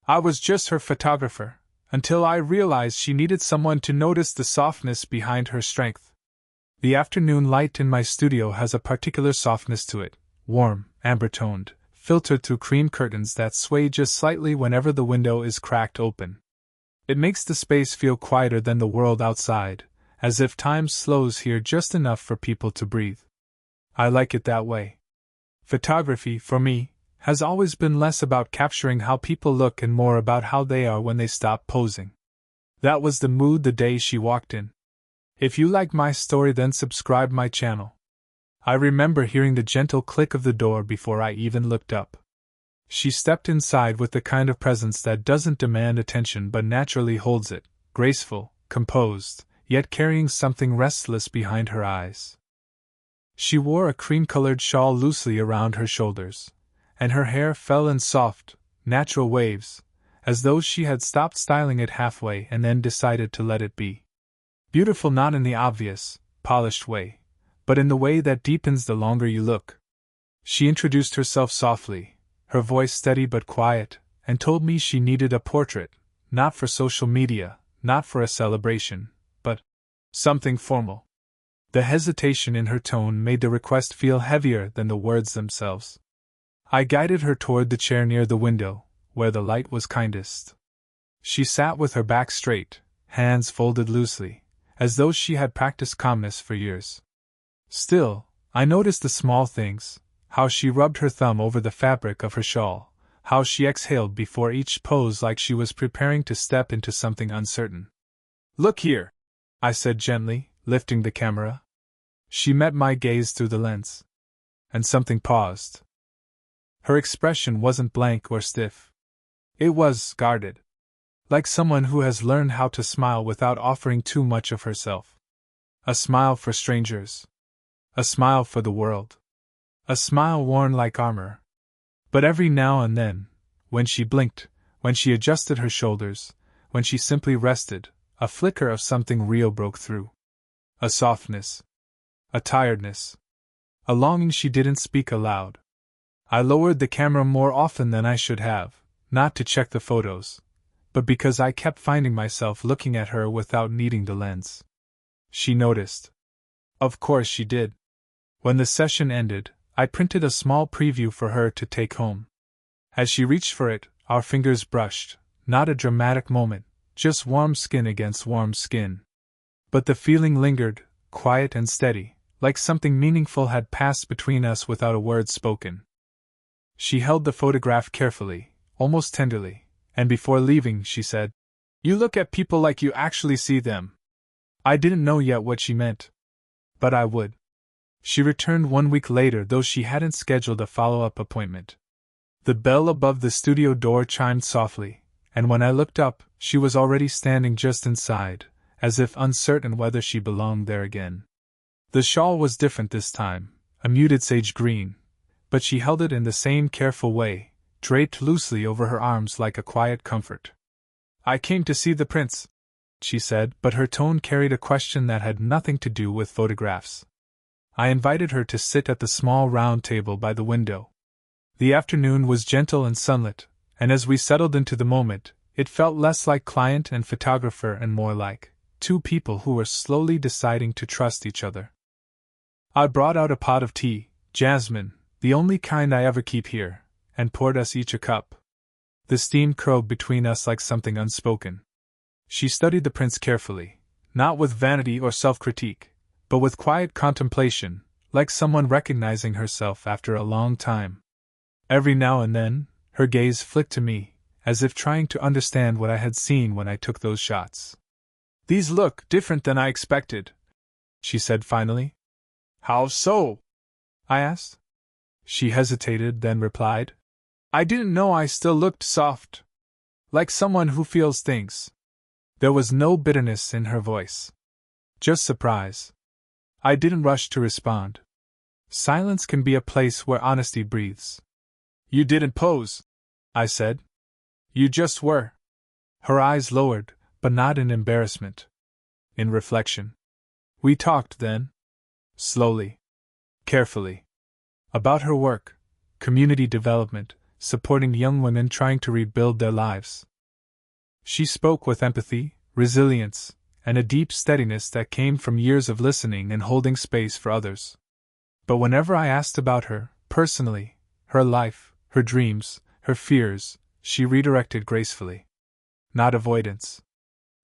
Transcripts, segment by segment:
I was just her photographer, until I realized she needed someone to notice the softness behind her strength. The afternoon light in my studio has a particular softness to it, warm, amber-toned, filtered through cream curtains that sway just slightly whenever the window is cracked open. It makes the space feel quieter than the world outside, as if time slows here just enough for people to breathe. I like it that way. Photography, for me, has always been less about capturing how people look and more about how they are when they stop posing. That was the mood the day she walked in. If you like my story, then subscribe my channel. I remember hearing the gentle click of the door before I even looked up. She stepped inside with the kind of presence that doesn't demand attention but naturally holds it, graceful, composed, yet carrying something restless behind her eyes. She wore a cream-colored shawl loosely around her shoulders, and her hair fell in soft, natural waves, as though she had stopped styling it halfway and then decided to let it be. Beautiful not in the obvious, polished way, but in the way that deepens the longer you look. She introduced herself softly, her voice steady but quiet, and told me she needed a portrait, not for social media, not for a celebration, but something formal. The hesitation in her tone made the request feel heavier than the words themselves. I guided her toward the chair near the window, where the light was kindest. She sat with her back straight, hands folded loosely, as though she had practiced calmness for years. Still, I noticed the small things, how she rubbed her thumb over the fabric of her shawl, how she exhaled before each pose like she was preparing to step into something uncertain. "Look here," I said gently, lifting the camera. She met my gaze through the lens. And something paused. Her expression wasn't blank or stiff. It was guarded. Like someone who has learned how to smile without offering too much of herself. A smile for strangers. A smile for the world. A smile worn like armor. But every now and then, when she blinked, when she adjusted her shoulders, when she simply rested, a flicker of something real broke through. A softness. A tiredness. A longing she didn't speak aloud. I lowered the camera more often than I should have, not to check the photos, but because I kept finding myself looking at her without needing the lens. She noticed. Of course she did. When the session ended, I printed a small preview for her to take home. As she reached for it, our fingers brushed, not a dramatic moment, just warm skin against warm skin. But the feeling lingered, quiet and steady, like something meaningful had passed between us without a word spoken. She held the photograph carefully, almost tenderly, and before leaving she said, "You look at people like you actually see them." I didn't know yet what she meant. But I would. She returned 1 week later, though she hadn't scheduled a follow-up appointment. The bell above the studio door chimed softly, and when I looked up, she was already standing just inside, as if uncertain whether she belonged there again. The shawl was different this time, a muted sage green, but she held it in the same careful way, draped loosely over her arms like a quiet comfort. "I came to see the prince," she said, but her tone carried a question that had nothing to do with photographs. I invited her to sit at the small round table by the window. The afternoon was gentle and sunlit, and as we settled into the moment, it felt less like client and photographer and more like two people who were slowly deciding to trust each other. I brought out a pot of tea, jasmine, the only kind I ever keep here, and poured us each a cup. The steam curled between us like something unspoken. She studied the prince carefully, not with vanity or self-critique, but with quiet contemplation, like someone recognizing herself after a long time. Every now and then, her gaze flicked to me, as if trying to understand what I had seen when I took those shots. "These look different than I expected," she said finally. "How so?" I asked. She hesitated, then replied, "I didn't know I still looked soft. Like someone who feels things." There was no bitterness in her voice. Just surprise. I didn't rush to respond. Silence can be a place where honesty breathes. "You didn't pose," I said. "You just were." Her eyes lowered, but not in embarrassment. In reflection. We talked then. Slowly. Carefully. About her work, community development, supporting young women trying to rebuild their lives. She spoke with empathy, resilience, and a deep steadiness that came from years of listening and holding space for others. But whenever I asked about her, personally, her life, her dreams, her fears, she redirected gracefully. Not avoidance.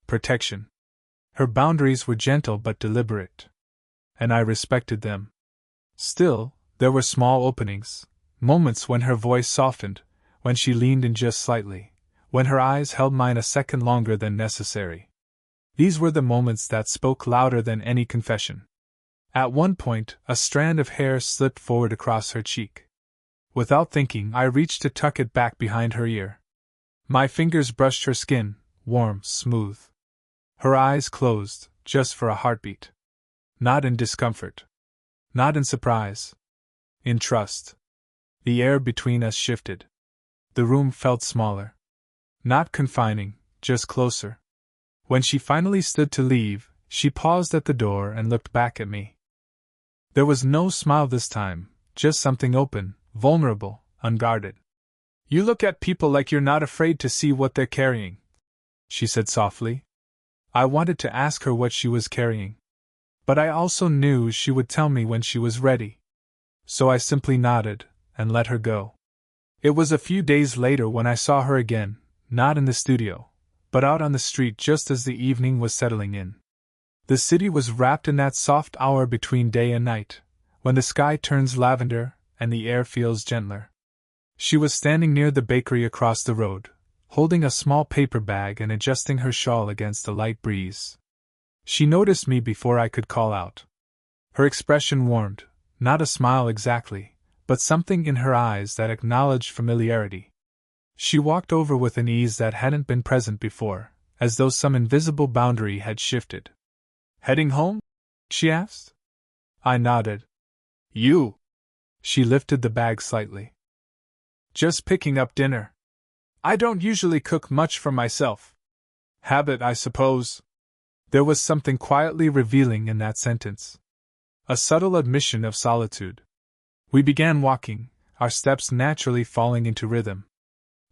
Protection. Her boundaries were gentle but deliberate. And I respected them. Still, there were small openings, moments when her voice softened, when she leaned in just slightly, when her eyes held mine a second longer than necessary. These were the moments that spoke louder than any confession. At one point, a strand of hair slipped forward across her cheek. Without thinking, I reached to tuck it back behind her ear. My fingers brushed her skin, warm, smooth. Her eyes closed, just for a heartbeat. Not in discomfort. Not in surprise. In trust. The air between us shifted. The room felt smaller. Not confining, just closer. When she finally stood to leave, she paused at the door and looked back at me. There was no smile this time, just something open, vulnerable, unguarded. "You look at people like you're not afraid to see what they're carrying," she said softly. I wanted to ask her what she was carrying. But I also knew she would tell me when she was ready. So I simply nodded, and let her go. It was a few days later when I saw her again, not in the studio, but out on the street just as the evening was settling in. The city was wrapped in that soft hour between day and night, when the sky turns lavender and the air feels gentler. She was standing near the bakery across the road, holding a small paper bag and adjusting her shawl against the light breeze. She noticed me before I could call out. Her expression warmed, not a smile exactly, but something in her eyes that acknowledged familiarity. She walked over with an ease that hadn't been present before, as though some invisible boundary had shifted. "Heading home?" she asked. I nodded. "You?" She lifted the bag slightly. "Just picking up dinner. I don't usually cook much for myself. Habit, I suppose." There was something quietly revealing in that sentence. A subtle admission of solitude. We began walking, our steps naturally falling into rhythm.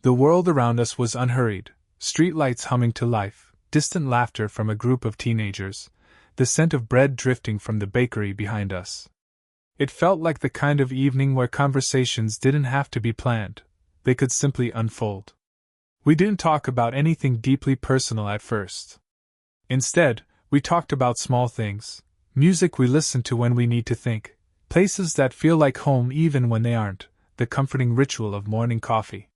The world around us was unhurried, streetlights humming to life, distant laughter from a group of teenagers, the scent of bread drifting from the bakery behind us. It felt like the kind of evening where conversations didn't have to be planned, they could simply unfold. We didn't talk about anything deeply personal at first. Instead, we talked about small things, music we listen to when we need to think, places that feel like home even when they aren't, the comforting ritual of morning coffee.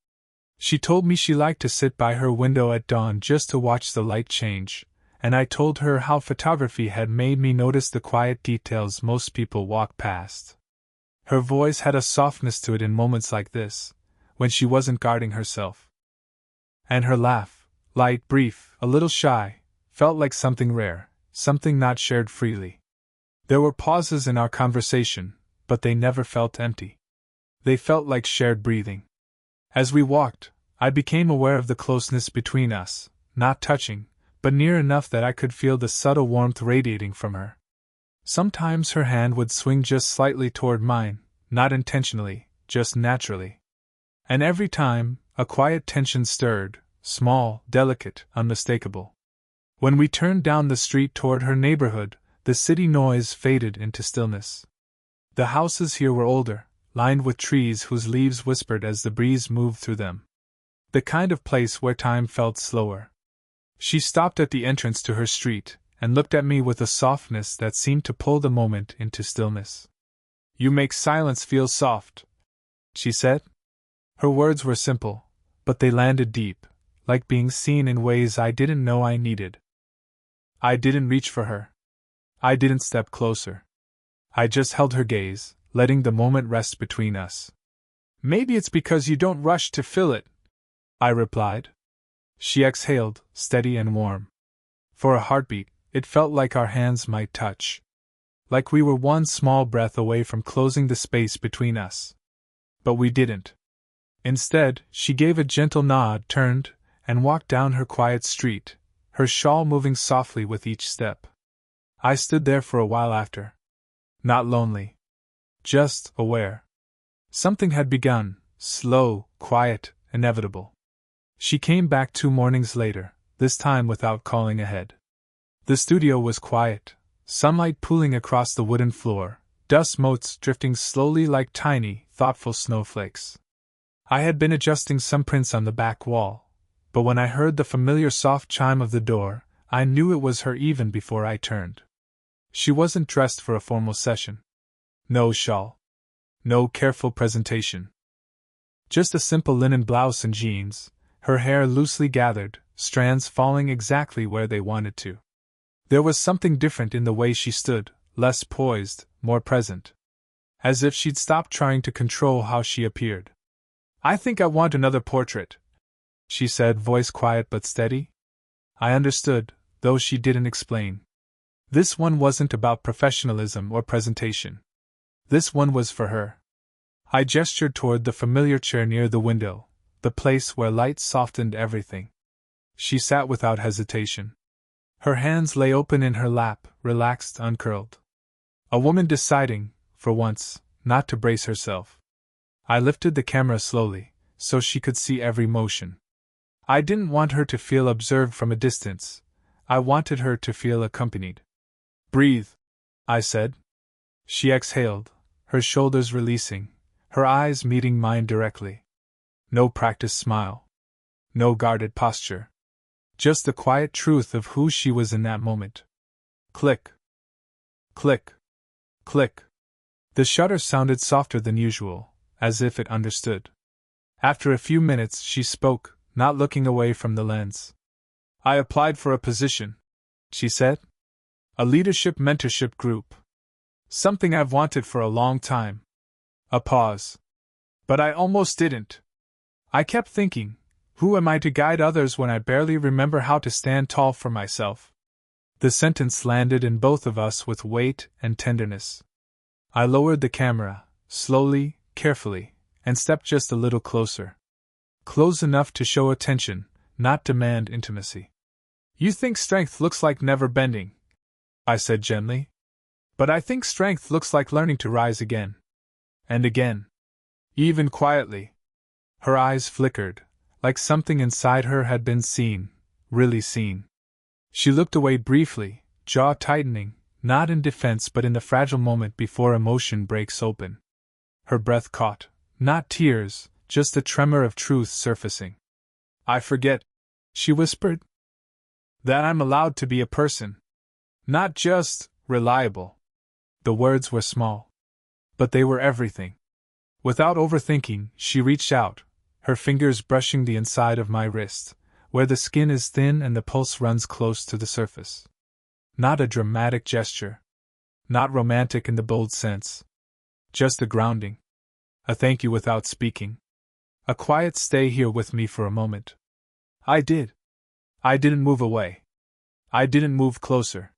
She told me she liked to sit by her window at dawn just to watch the light change, and I told her how photography had made me notice the quiet details most people walk past. Her voice had a softness to it in moments like this, when she wasn't guarding herself. And her laugh, light, brief, a little shy, felt like something rare, something not shared freely. There were pauses in our conversation, but they never felt empty. They felt like shared breathing. As we walked, I became aware of the closeness between us, not touching, but near enough that I could feel the subtle warmth radiating from her. Sometimes her hand would swing just slightly toward mine, not intentionally, just naturally. And every time, a quiet tension stirred, small, delicate, unmistakable. When we turned down the street toward her neighborhood, the city noise faded into stillness. The houses here were older, lined with trees whose leaves whispered as the breeze moved through them. The kind of place where time felt slower. She stopped at the entrance to her street, and looked at me with a softness that seemed to pull the moment into stillness. "You make silence feel soft," she said. Her words were simple, but they landed deep, like being seen in ways I didn't know I needed. I didn't reach for her. I didn't step closer. I just held her gaze, letting the moment rest between us. "Maybe it's because you don't rush to fill it," I replied. She exhaled, steady and warm. For a heartbeat, it felt like our hands might touch. Like we were one small breath away from closing the space between us. But we didn't. Instead, she gave a gentle nod, turned, and walked down her quiet street, her shawl moving softly with each step. I stood there for a while after. Not lonely. Just aware. Something had begun, slow, quiet, inevitable. She came back 2 mornings later, this time without calling ahead. The studio was quiet, sunlight pooling across the wooden floor, dust motes drifting slowly like tiny, thoughtful snowflakes. I had been adjusting some prints on the back wall, but when I heard the familiar soft chime of the door, I knew it was her even before I turned. She wasn't dressed for a formal session. No shawl. No careful presentation. Just a simple linen blouse and jeans, her hair loosely gathered, strands falling exactly where they wanted to. There was something different in the way she stood, less poised, more present. As if she'd stopped trying to control how she appeared. "I think I want another portrait," she said, voice quiet but steady. I understood, though she didn't explain. This one wasn't about professionalism or presentation. This one was for her. I gestured toward the familiar chair near the window, the place where light softened everything. She sat without hesitation. Her hands lay open in her lap, relaxed, uncurled. A woman deciding, for once, not to brace herself. I lifted the camera slowly, so she could see every motion. I didn't want her to feel observed from a distance. I wanted her to feel accompanied. "Breathe," I said. She exhaled, her shoulders releasing, her eyes meeting mine directly. No practiced smile. No guarded posture. Just the quiet truth of who she was in that moment. Click. Click. Click. The shutter sounded softer than usual, as if it understood. After a few minutes she spoke, not looking away from the lens. "I applied for a position," she said. "A leadership mentorship group. Something I've wanted for a long time." A pause. "But I almost didn't. I kept thinking, who am I to guide others when I barely remember how to stand tall for myself?" The sentence landed in both of us with weight and tenderness. I lowered the camera, slowly, carefully, and stepped just a little closer. Close enough to show attention, not demand intimacy. "You think strength looks like never bending," I said gently. "But I think strength looks like learning to rise again. And again. Even quietly." Her eyes flickered, like something inside her had been seen, really seen. She looked away briefly, jaw tightening, not in defense but in the fragile moment before emotion breaks open. Her breath caught, not tears, just a tremor of truth surfacing. "I forget," she whispered, "that I'm allowed to be a person. Not just reliable." The words were small. But they were everything. Without overthinking, she reached out, her fingers brushing the inside of my wrist, where the skin is thin and the pulse runs close to the surface. Not a dramatic gesture. Not romantic in the bold sense. Just a grounding. A thank you without speaking. A quiet stay here with me for a moment. I did. I didn't move away. I didn't move closer.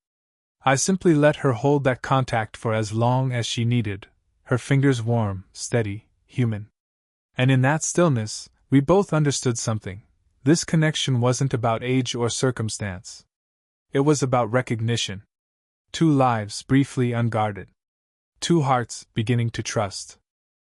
I simply let her hold that contact for as long as she needed, her fingers warm, steady, human. And in that stillness, we both understood something. This connection wasn't about age or circumstance. It was about recognition. Two lives briefly unguarded. Two hearts beginning to trust.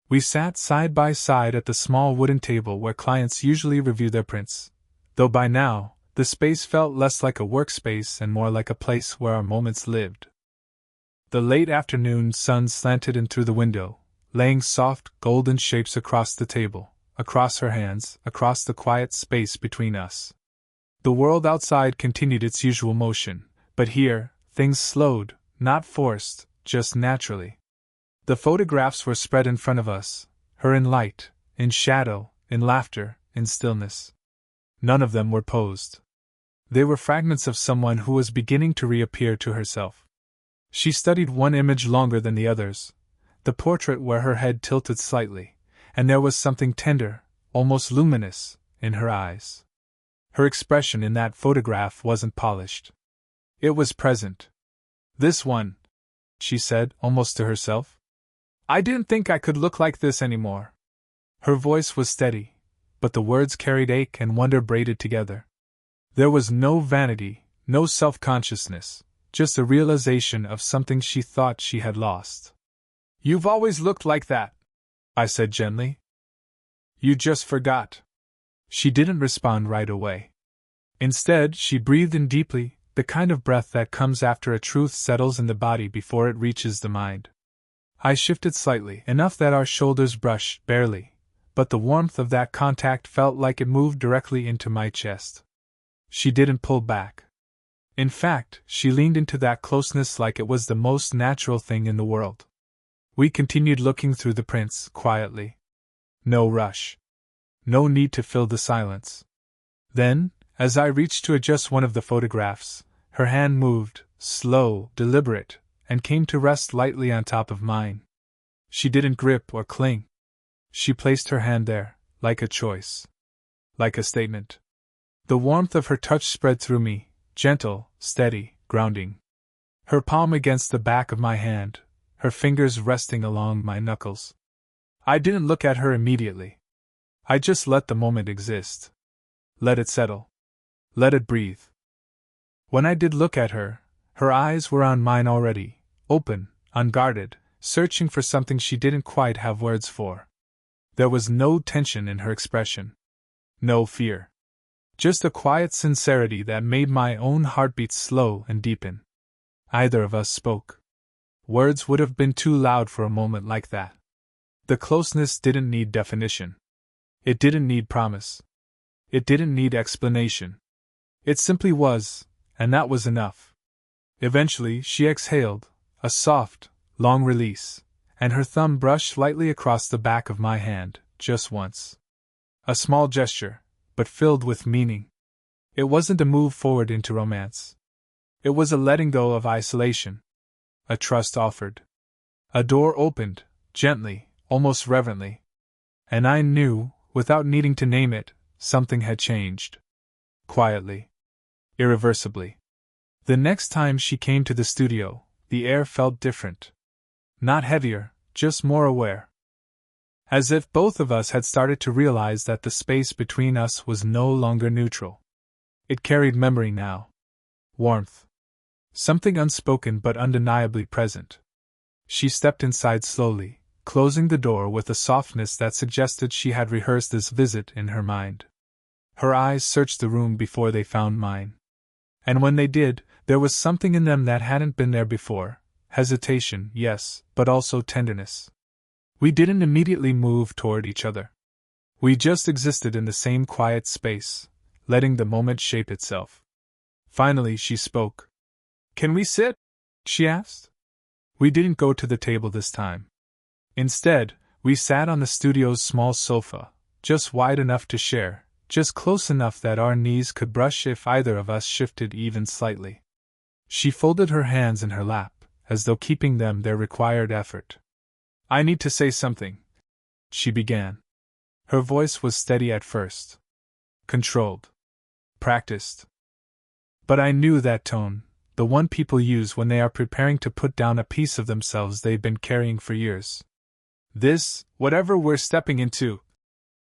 We sat side by side at the small wooden table where clients usually review their prints, though by now, the space felt less like a workspace and more like a place where our moments lived. The late afternoon sun slanted in through the window, laying soft, golden shapes across the table, across her hands, across the quiet space between us. The world outside continued its usual motion, but here, things slowed, not forced, just naturally. The photographs were spread in front of us, her in light, in shadow, in laughter, in stillness. None of them were posed. They were fragments of someone who was beginning to reappear to herself. She studied one image longer than the others, the portrait where her head tilted slightly, and there was something tender, almost luminous, in her eyes. Her expression in that photograph wasn't polished. It was present. "This one," she said, almost to herself. "I didn't think I could look like this anymore." Her voice was steady, but the words carried ache and wonder braided together. There was no vanity, no self-consciousness, just a realization of something she thought she had lost. "You've always looked like that," I said gently. You just forgot. She didn't respond right away. Instead, she breathed in deeply, the kind of breath that comes after a truth settles in the body before it reaches the mind. I shifted slightly, enough that our shoulders brushed, barely, but the warmth of that contact felt like it moved directly into my chest. She didn't pull back. In fact, she leaned into that closeness like it was the most natural thing in the world. We continued looking through the prints, quietly. No rush. No need to fill the silence. Then, as I reached to adjust one of the photographs, her hand moved, slow, deliberate, and came to rest lightly on top of mine. She didn't grip or cling. She placed her hand there, like a choice. Like a statement. The warmth of her touch spread through me, gentle, steady, grounding. Her palm against the back of my hand, her fingers resting along my knuckles. I didn't look at her immediately. I just let the moment exist. Let it settle. Let it breathe. When I did look at her, her eyes were on mine already, open, unguarded, searching for something she didn't quite have words for. There was no tension in her expression. No fear. Just a quiet sincerity that made my own heartbeat slow and deepen. Either of us spoke. Words would have been too loud for a moment like that. The closeness didn't need definition. It didn't need promise. It didn't need explanation. It simply was, and that was enough. Eventually, she exhaled, a soft, long release, and her thumb brushed lightly across the back of my hand, just once. A small gesture, but filled with meaning. It wasn't a move forward into romance. It was a letting go of isolation. A trust offered. A door opened, gently, almost reverently. And I knew, without needing to name it, something had changed. Quietly. Irreversibly. The next time she came to the studio, the air felt different. Not heavier, just more aware. As if both of us had started to realize that the space between us was no longer neutral. It carried memory now. Warmth. Something unspoken but undeniably present. She stepped inside slowly, closing the door with a softness that suggested she had rehearsed this visit in her mind. Her eyes searched the room before they found mine. And when they did, there was something in them that hadn't been there before. Hesitation, yes, but also tenderness. We didn't immediately move toward each other. We just existed in the same quiet space, letting the moment shape itself. Finally, she spoke. "Can we sit?" she asked. We didn't go to the table this time. Instead, we sat on the studio's small sofa, just wide enough to share, just close enough that our knees could brush if either of us shifted even slightly. She folded her hands in her lap, as though keeping them there required effort. "I need to say something," she began. Her voice was steady at first. Controlled. Practiced. But I knew that tone, the one people use when they are preparing to put down a piece of themselves they've been carrying for years. "This, whatever we're stepping into."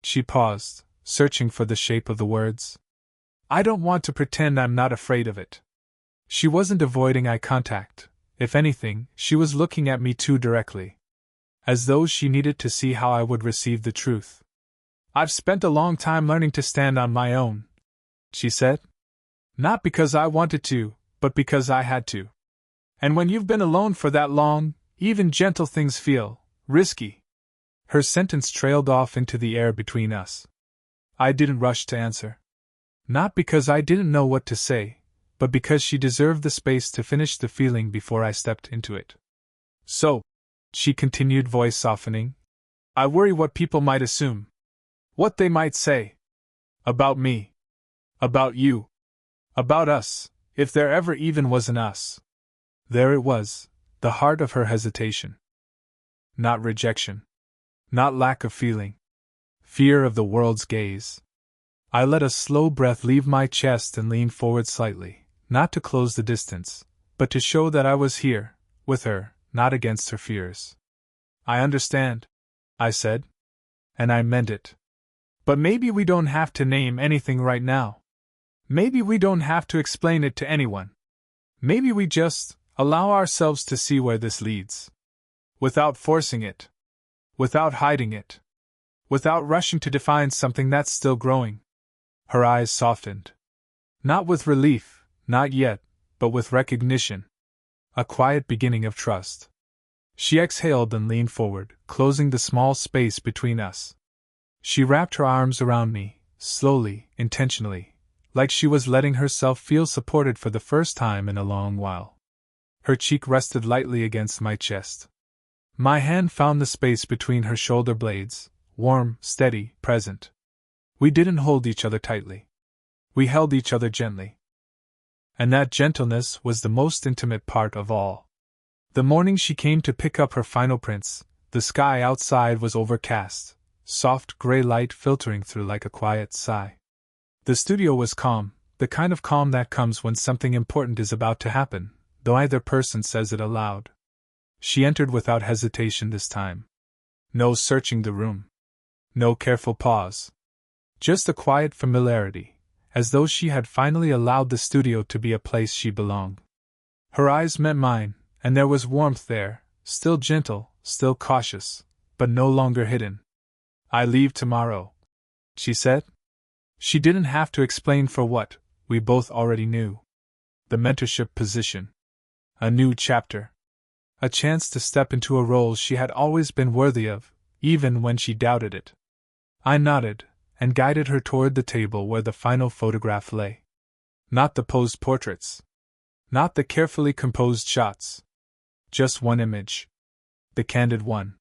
She paused, searching for the shape of the words. "I don't want to pretend I'm not afraid of it." She wasn't avoiding eye contact. If anything, she was looking at me too directly. As though she needed to see how I would receive the truth. "I've spent a long time learning to stand on my own," she said. "Not because I wanted to, but because I had to. And when you've been alone for that long, even gentle things feel risky." Her sentence trailed off into the air between us. I didn't rush to answer. Not because I didn't know what to say, but because she deserved the space to finish the feeling before I stepped into it. "So," she continued, voice softening, "I worry what people might assume. What they might say. About me. About you. About us, if there ever even was an us." There it was, the heart of her hesitation. Not rejection. Not lack of feeling. Fear of the world's gaze. I let a slow breath leave my chest and leaned forward slightly, not to close the distance, but to show that I was here, with her, not against her fears. "I understand," I said. And I meant it. "But maybe we don't have to name anything right now. Maybe we don't have to explain it to anyone. Maybe we just allow ourselves to see where this leads. Without forcing it. Without hiding it. without rushing to define something that's still growing. Her eyes softened. Not with relief, not yet, but with recognition. A quiet beginning of trust. She exhaled and leaned forward, closing the small space between us. She wrapped her arms around me, slowly, intentionally, like she was letting herself feel supported for the first time in a long while. Her cheek rested lightly against my chest. My hand found the space between her shoulder blades, warm, steady, present. We didn't hold each other tightly. We held each other gently. And that gentleness was the most intimate part of all. The morning she came to pick up her final prints, the sky outside was overcast, soft gray light filtering through like a quiet sigh. The studio was calm, the kind of calm that comes when something important is about to happen, though either person says it aloud. She entered without hesitation this time. No searching the room. No careful pause. Just a quiet familiarity, as though she had finally allowed the studio to be a place she belonged. Her eyes met mine, and there was warmth there, still gentle, still cautious, but no longer hidden. "I leave tomorrow," she said. She didn't have to explain for what, we both already knew. The mentorship position. A new chapter. A chance to step into a role she had always been worthy of, even when she doubted it. I nodded, and guided her toward the table where the final photograph lay. Not the posed portraits. Not the carefully composed shots. Just one image. The candid one.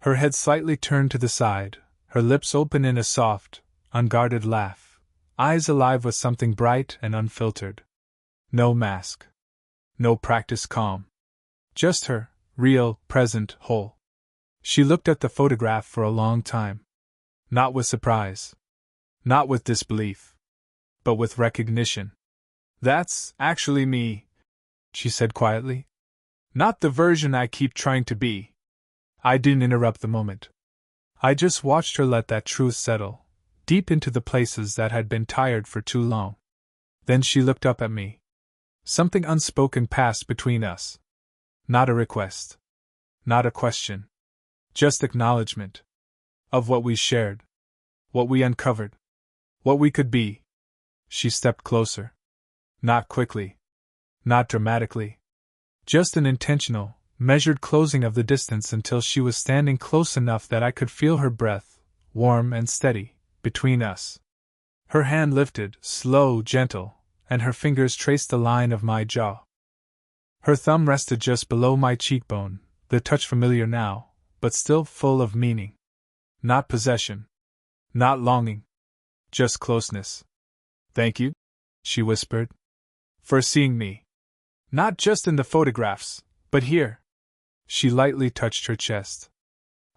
Her head slightly turned to the side, her lips open in a soft, unguarded laugh, eyes alive with something bright and unfiltered. No mask. No practiced calm. Just her, real, present, whole. She looked at the photograph for a long time. Not with surprise. Not with disbelief. But with recognition. "That's actually me," she said quietly. "Not the version I keep trying to be." I didn't interrupt the moment. I just watched her let that truth settle, deep into the places that had been tired for too long. Then she looked up at me. Something unspoken passed between us. Not a request. Not a question. Just acknowledgement. Of what we shared. What we uncovered. What we could be. She stepped closer. Not quickly. Not dramatically. Just an intentional, measured closing of the distance until she was standing close enough that I could feel her breath, warm and steady, between us. Her hand lifted, slow, gentle, and her fingers traced the line of my jaw. Her thumb rested just below my cheekbone, the touch familiar now, but still full of meaning. Not possession. Not longing. Just closeness. "Thank you," she whispered. "For seeing me. Not just in the photographs, but here." She lightly touched her chest.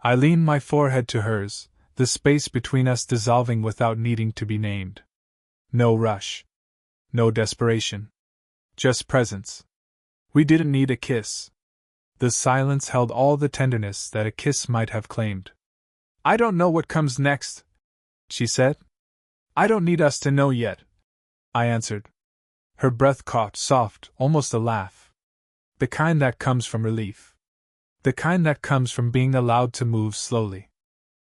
I leaned my forehead to hers, the space between us dissolving without needing to be named. No rush. No desperation. Just presence. We didn't need a kiss. The silence held all the tenderness that a kiss might have claimed. "I don't know what comes next," she said. "I don't need us to know yet," I answered. Her breath caught, soft, almost a laugh. The kind that comes from relief. The kind that comes from being allowed to move slowly.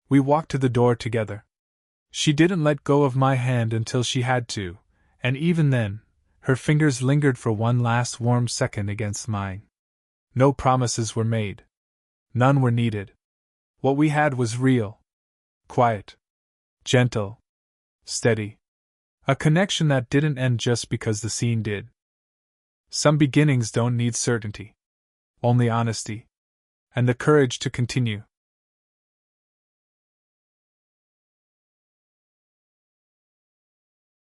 We walked to the door together. She didn't let go of my hand until she had to, and even then, her fingers lingered for one last warm second against mine. No promises were made. None were needed. What we had was real. Quiet. Gentle. Steady. A connection that didn't end just because the scene did. Some beginnings don't need certainty. Only honesty. And the courage to continue.